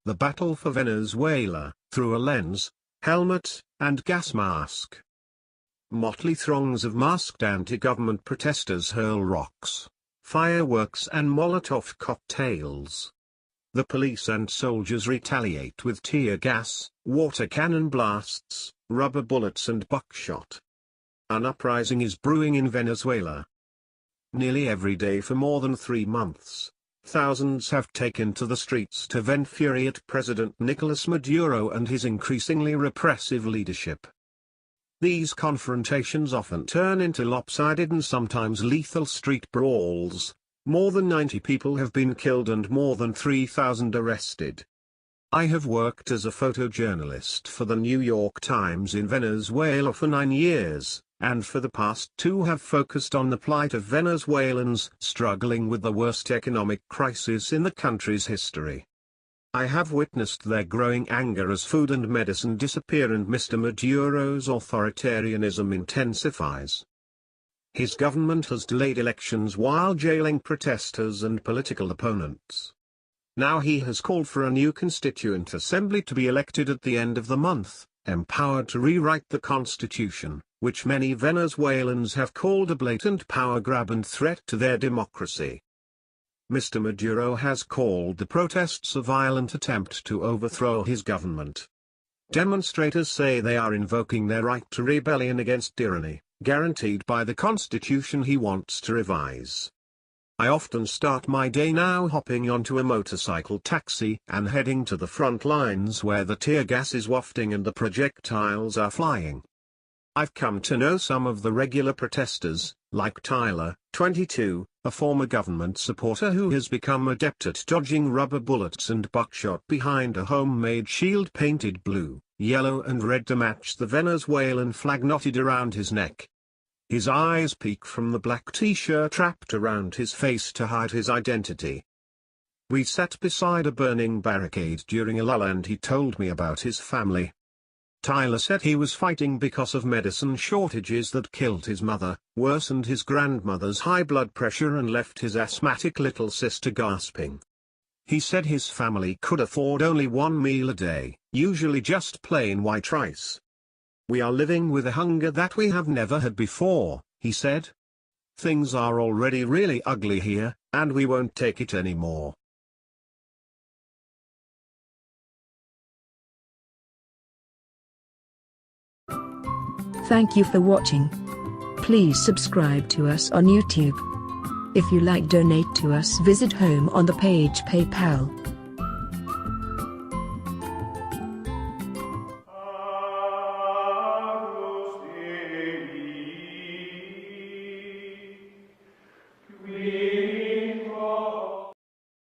The Battle for Venezuela, Through a Lens, Helmet, and Gas Mask. Motley throngs of masked anti-government protesters hurl rocks, fireworks and Molotov cocktails. The police and soldiers retaliate with tear gas, water cannon blasts, rubber bullets and buckshot. An uprising is brewing in Venezuela. Nearly every day for more than 3 months, thousands have taken to the streets to vent fury at President Nicolás Maduro and his increasingly repressive leadership. These confrontations often turn into lopsided and sometimes lethal street brawls. More than 90 people have been killed and more than 3,000 arrested. I have worked as a photojournalist for the New York Times in Venezuela for 9 years, and for the past 2 have focused on the plight of Venezuelans struggling with the worst economic crisis in the country's history. I have witnessed their growing anger as food and medicine disappear and Mr. Maduro's authoritarianism intensifies. His government has delayed elections while jailing protesters and political opponents. Now he has called for a new constituent assembly to be elected at the end of the month, empowered to rewrite the constitution, which many Venezuelans have called a blatant power grab and threat to their democracy. Mr. Maduro has called the protests a violent attempt to overthrow his government. Demonstrators say they are invoking their right to rebellion against tyranny, guaranteed by the constitution he wants to revise. I often start my day now hopping onto a motorcycle taxi and heading to the front lines where the tear gas is wafting and the projectiles are flying. I've come to know some of the regular protesters, like Tyler, 22, a former government supporter who has become adept at dodging rubber bullets and buckshot behind a homemade shield painted blue, yellow and red to match the Venezuelan flag knotted around his neck. His eyes peek from the black t-shirt wrapped around his face to hide his identity. We sat beside a burning barricade during a lull and he told me about his family. Tyler said he was fighting because of medicine shortages that killed his mother, worsened his grandmother's high blood pressure and left his asthmatic little sister gasping. He said his family could afford only 1 meal a day, usually just plain white rice. We are living with a hunger that we have never had before, he said. Things are already really ugly here, and we won't take it anymore. Thank you for watching. Please subscribe to us on YouTube. If you like, donate to us, visit home on the page PayPal.